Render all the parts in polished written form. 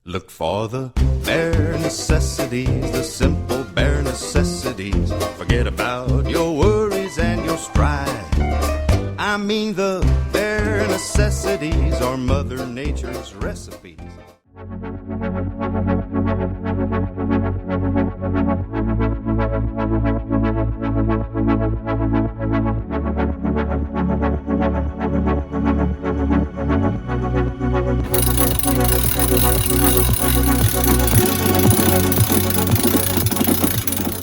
Look for the bare necessities, the simple bare necessities. Forget about your worries and your strife. I mean the bare necessities are Mother Nature's recipes.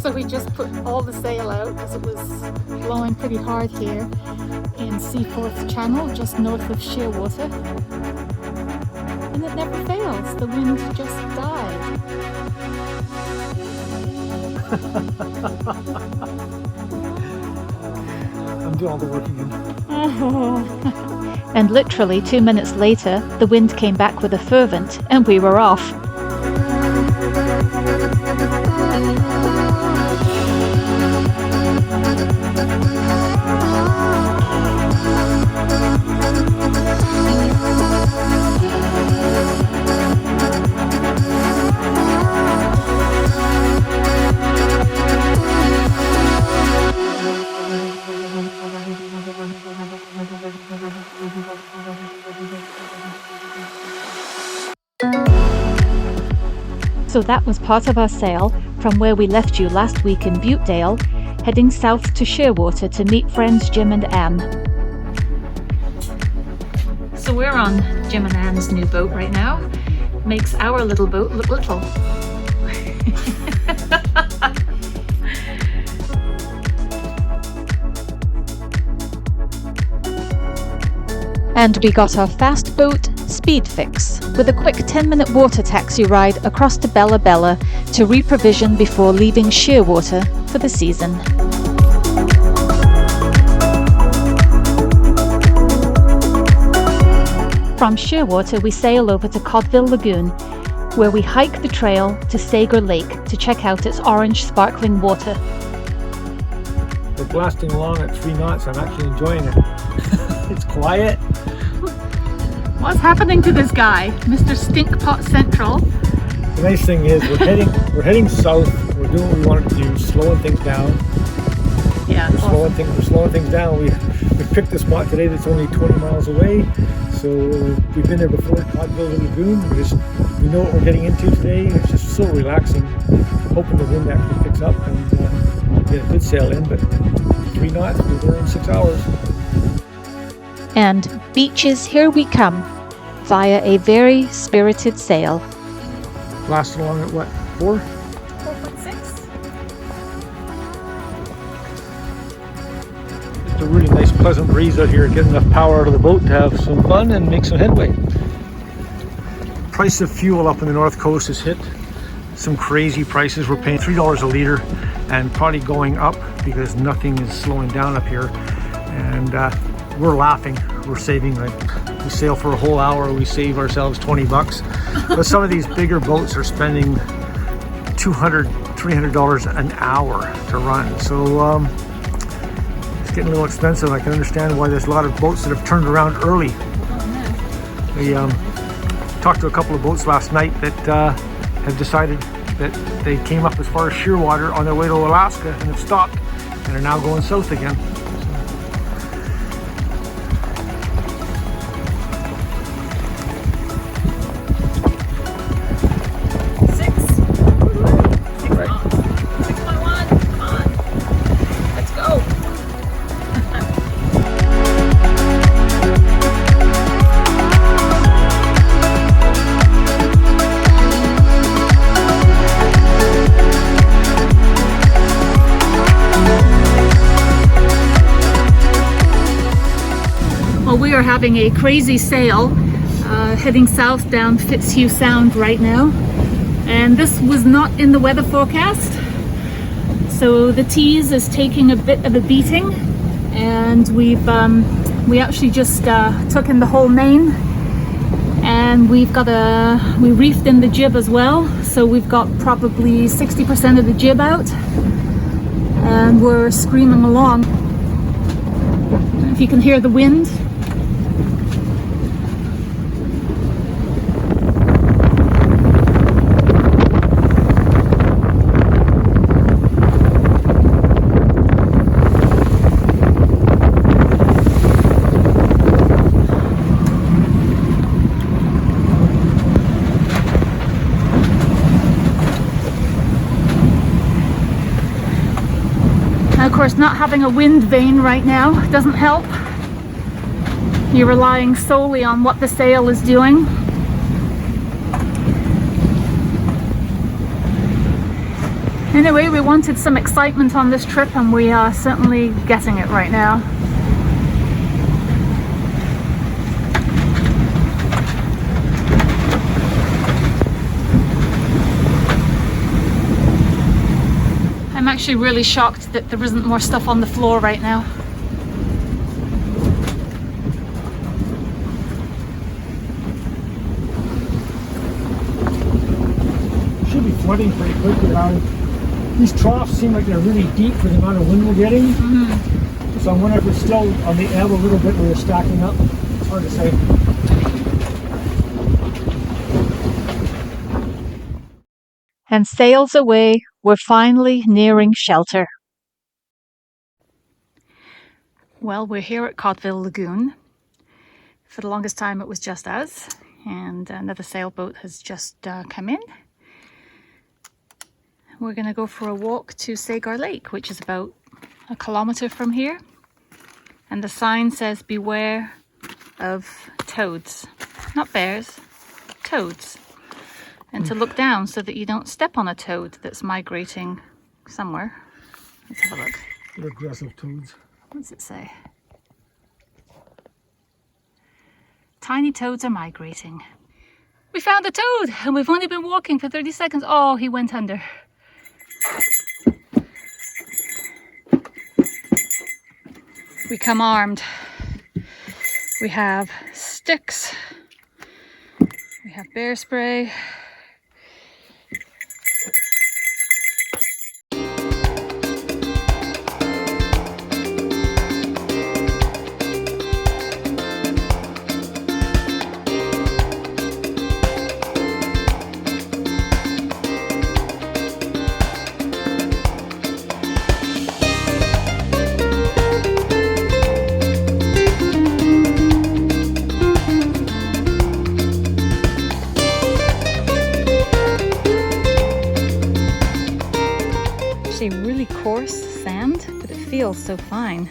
So we just put all the sail out because it was blowing pretty hard here in Seaforth Channel, just north of Shearwater. And it never fails, the wind just died. I'm doing all the work again. And literally 2 minutes later, the wind came back with a fervent and we were off. So that was part of our sail from where we left you last week in Butedale, heading south to Shearwater to meet friends Jim and Anne. So we're on Jim and Anne's new boat right now. Makes our little boat look little. And we got our fast boat speed fix with a quick 10-minute water taxi ride across to Bella Bella to reprovision before leaving Shearwater for the season. From Shearwater we sail over to Codville Lagoon, where we hike the trail to Sager Lake to check out its orange sparkling water. We're blasting along at 3 knots. I'm actually enjoying it. It's quiet. What's happening to this guy, Mr. Stinkpot Central? The nice thing is we're heading south. We're doing what we wanted to do, slowing things down. Yeah, we're slowing things down. We picked a spot today that's only 20 miles away. So we've been there before, Codville Lagoon. We know what we're getting into today. It's just so relaxing. Hoping the wind actually picks up and get a good sail in. But 3 knots, we're there in 6 hours. And beaches here we come, via a very spirited sail. Blasting along at what, 4? 4.6. It's a really nice pleasant breeze out here. Get enough power out of the boat to have some fun and make some headway. Price of fuel up in the north coast has hit some crazy prices. We're paying $3 a litre and probably going up because nothing is slowing down up here. And we're laughing. We're saving, like, we sail for a whole hour, we save ourselves 20 bucks. But some of these bigger boats are spending $200, $300 an hour to run. So it's getting a little expensive. I can understand why there's a lot of boats that have turned around early. We talked to a couple of boats last night that have decided that they came up as far as Shearwater on their way to Alaska and have stopped and are now going south again. We are having a crazy sail heading south down Fitzhugh Sound right now, and this was not in the weather forecast, so the Tease is taking a bit of a beating, and we actually just took in the whole main, and we reefed in the jib as well, so we've got probably 60% of the jib out and we're screaming along. If you can hear the wind. course, not having a wind vane right now doesn't help. You're relying solely on what the sail is doing. Anyway, we wanted some excitement on this trip, and we are certainly getting it right now. I'm actually really shocked that there isn't more stuff on the floor right now. Should be flooding pretty quickly now. These troughs seem like they're really deep for the amount of wind we're getting. So I wonder if we're still on the ebb a little bit where we're stacking up. It's hard to say. And sails away, we're finally nearing shelter. Well, we're here at Codville Lagoon. For the longest time it was just us, and another sailboat has just come in. We're going to go for a walk to Sagar Lake, which is about 1 kilometer from here. And the sign says beware of toads. Not bears, toads. And to look down so that you don't step on a toad that's migrating somewhere. Let's have a look. They're aggressive toads. What does it say? Tiny toads are migrating. We found a toad, and we've only been walking for 30 seconds. Oh, he went under. We come armed. We have sticks. We have bear spray. Really coarse sand, but it feels so fine.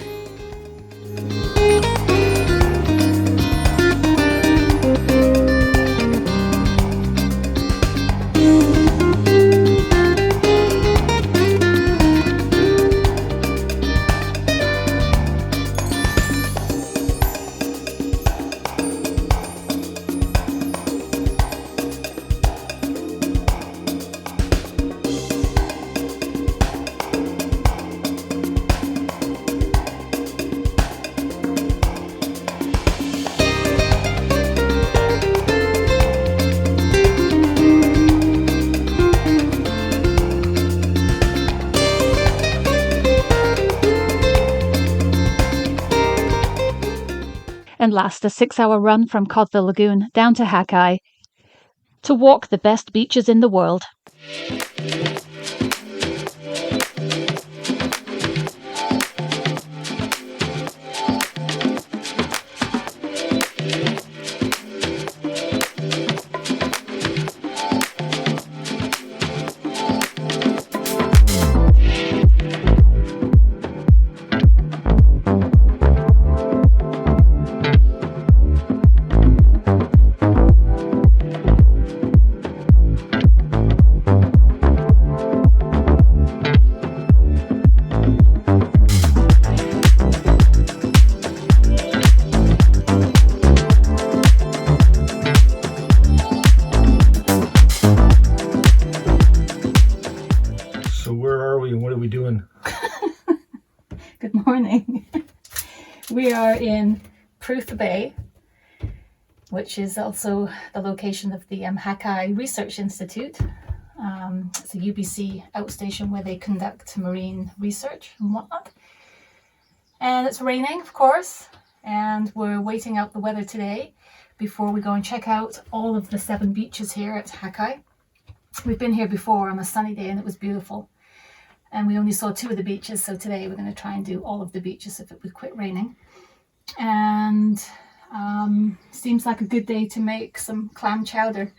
And last, a 6-hour run from Codville Lagoon down to Hakai to walk the best beaches in the world. Good morning. We are in Pruth Bay, which is also the location of the Hakai Research Institute. It's a UBC outstation where they conduct marine research and whatnot. And it's raining, of course, and we're waiting out the weather today before we go and check out all of the 7 beaches here at Hakai. We've been here before on a sunny day and it was beautiful. And we only saw 2 of the beaches, so today we're going to try and do all of the beaches if it would quit raining. And seems like a good day to make some clam chowder.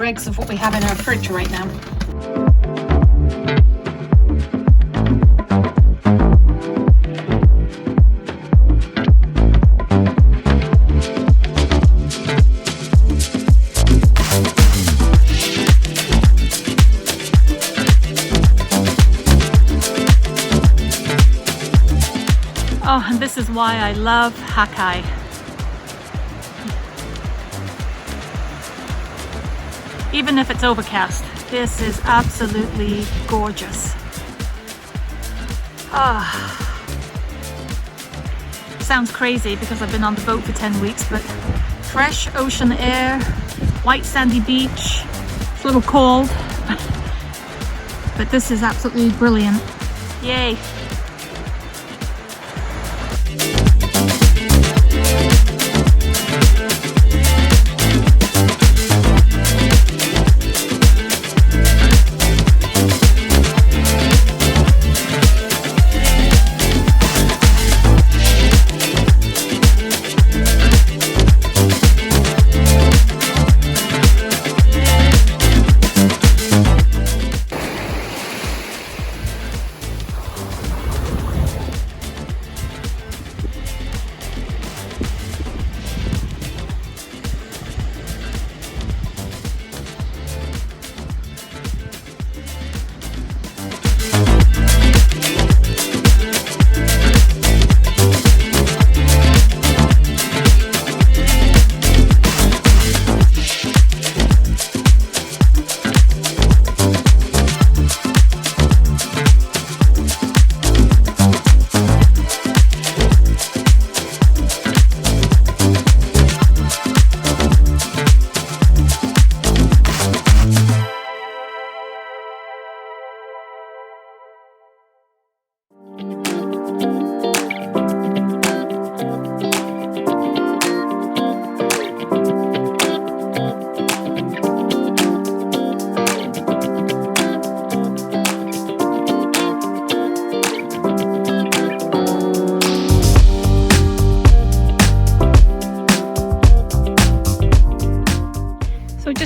dregs of what we have in our fridge right now. Oh, and this is why I love Hakai. Even if it's overcast, this is absolutely gorgeous. Sounds crazy because I've been on the boat for 10 weeks, but fresh ocean air, white sandy beach. It's a little cold, but this is absolutely brilliant. Yay!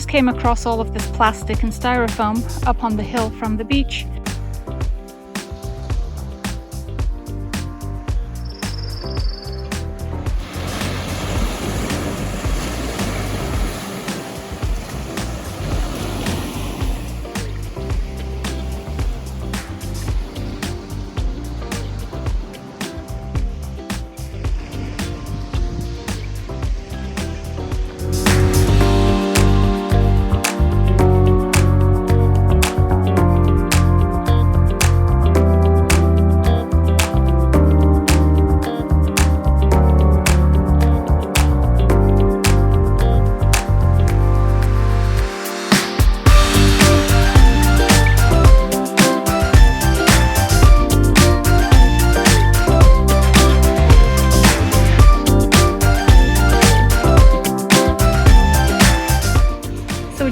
Came across all of this plastic and styrofoam up on the hill from the beach.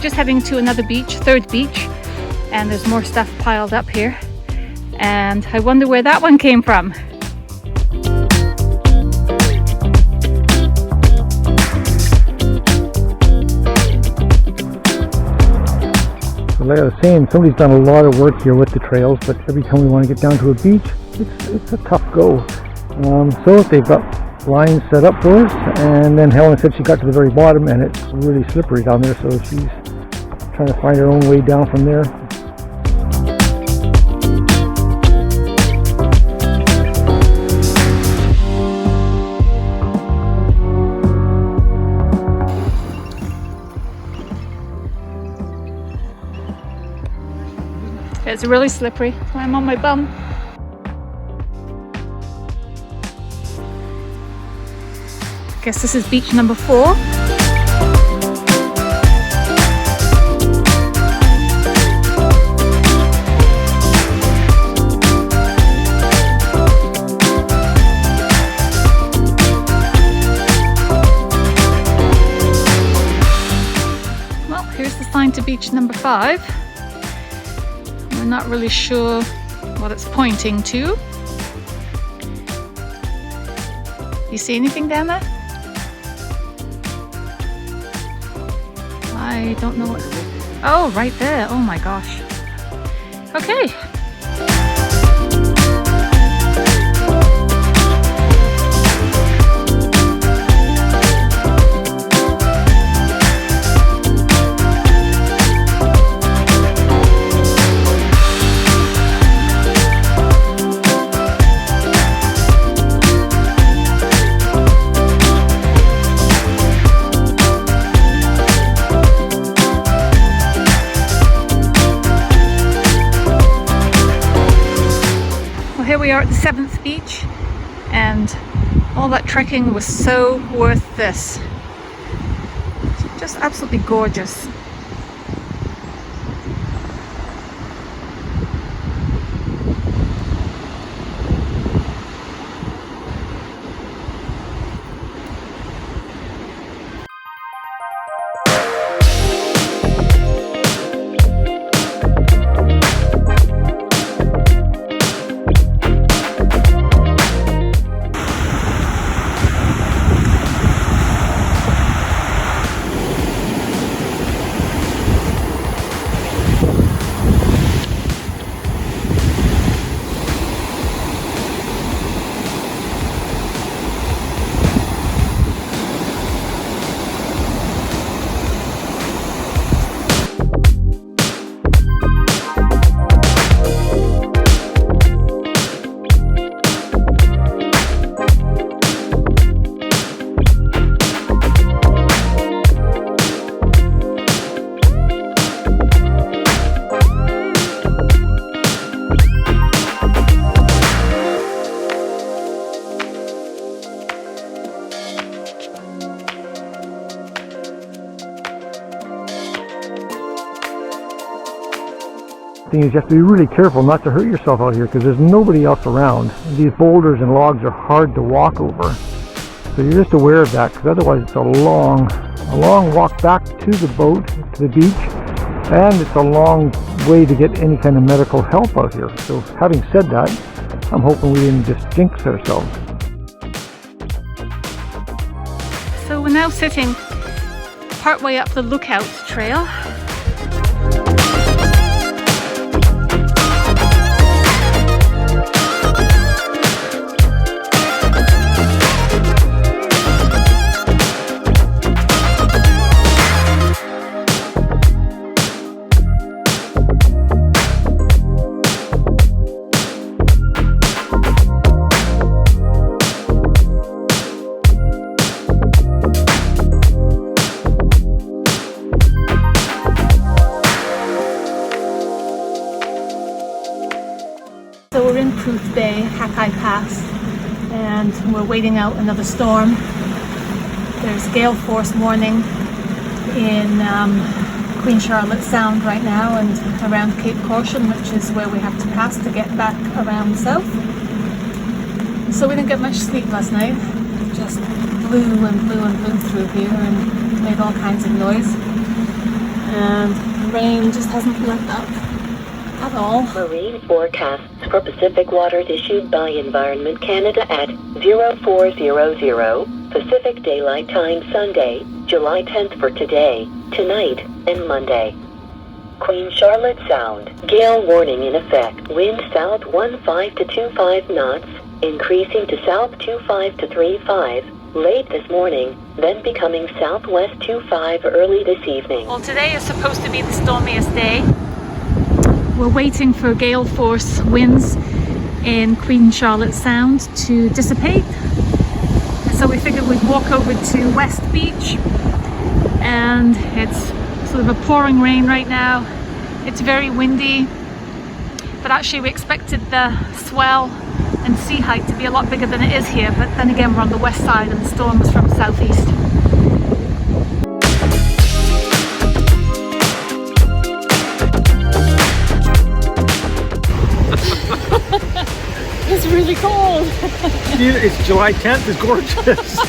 Just heading to another beach, third beach, and there's more stuff piled up here, and I wonder where that one came from. So like I was saying, somebody's done a lot of work here with the trails, but every time we want to get down to a beach, it's a tough go. So they've got lines set up for us, and then Helen said she got to the very bottom and it's really slippery down there, so she's trying to find her own way down from there. It's really slippery. I'm on my bum. Guess this is beach number 4. Well, here's the sign to beach number 5. We're not really sure what it's pointing to. You see anything down there? I don't know what. Oh, right there. Oh my gosh. Okay. Here we are at the 7th beach, and all that trekking was so worth this. Just absolutely gorgeous. Thing is, you have to be really careful not to hurt yourself out here because there's nobody else around. These boulders and logs are hard to walk over, so you're just aware of that, because otherwise it's a long walk back to the boat, to the beach, and it's a long way to get any kind of medical help out here. So having said that, I'm hoping we didn't just jinx ourselves. So we're now sitting partway up the Lookout Trail. So we're in Proof Bay, Hakai Pass, and we're waiting out another storm. There's gale force warning in Queen Charlotte Sound right now and around Cape Caution, which is where we have to pass to get back around south. So we didn't get much sleep last night. It just blew and blew and blew through here and made all kinds of noise. And the rain just hasn't let up at all. Marine forecasts for Pacific waters issued by Environment Canada at 0400 Pacific Daylight Time Sunday, July 10th for today, tonight, and Monday. Queen Charlotte Sound, gale warning in effect. Wind south 15 to 25 knots, increasing to south 25 to 35 late this morning, then becoming southwest 25 early this evening. Well, today is supposed to be the stormiest day. We're waiting for gale force winds in Queen Charlotte Sound to dissipate. So we figured we'd walk over to West Beach, and it's sort of a pouring rain right now. It's very windy, but actually we expected the swell and sea height to be a lot bigger than it is here, but then again we're on the west side and the storm was from southeast. It's really cold. It's July 10th, it's gorgeous.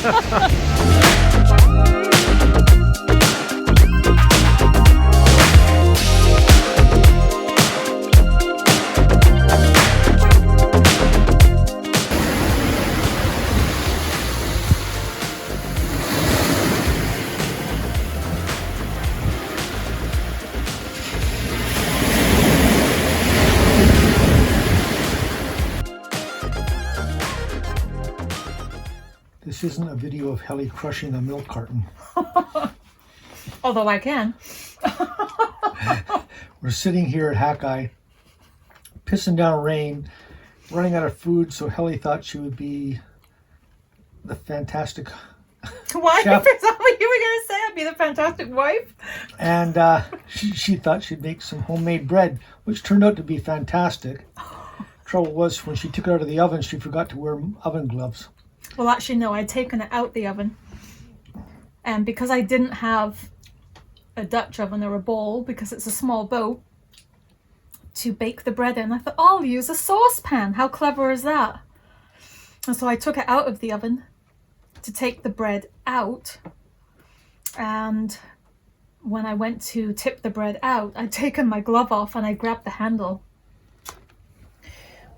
This isn't a video of Helly crushing a milk carton. Although I can. We're sitting here at Hakai, pissing down rain, running out of food, so Helly thought she would be the fantastic Why? chef. Is that what you were going to say? I'd be the fantastic wife? And she thought she'd make some homemade bread, which turned out to be fantastic. Trouble was, when she took it out of the oven, she forgot to wear oven gloves. Well, actually, no, I'd taken it out the oven. And because I didn't have a Dutch oven or a bowl, because it's a small boat, to bake the bread in, I thought, oh, I'll use a saucepan. How clever is that? And so I took it out of the oven to take the bread out. And when I went to tip the bread out, I'd taken my glove off and I grabbed the handle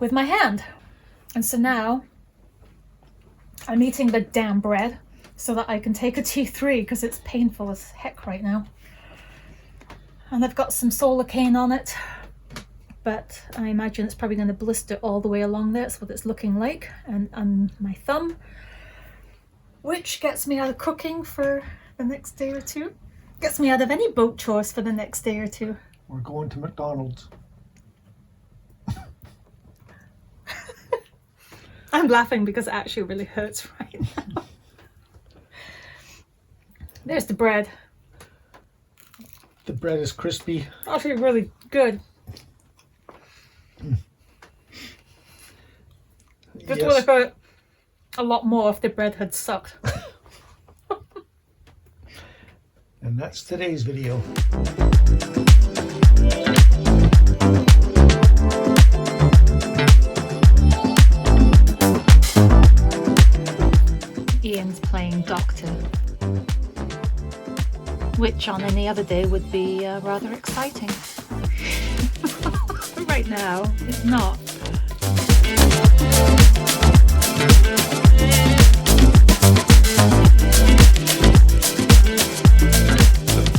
with my hand. And so now I'm eating the damn bread so that I can take a T3 because it's painful as heck right now. And I've got some solar cane on it, but I imagine it's probably going to blister all the way along there. That's what it's looking like. And on my thumb, which gets me out of cooking for the next day or two. Gets me out of any boat chores for the next day or two. We're going to McDonald's. I'm laughing because it actually really hurts right now. There's the bread. The bread is crispy. Actually really good. This would have hurt a lot more if the bread had sucked. And that's today's video. Ian's playing doctor, which on any other day would be rather exciting. But right now, it's not.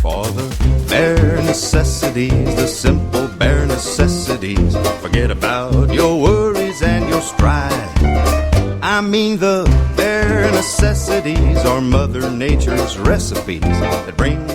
For the bare necessities, the simple bare necessities. Forget about your worries and your strife. I mean the bare necessities are Mother Nature's recipes that bring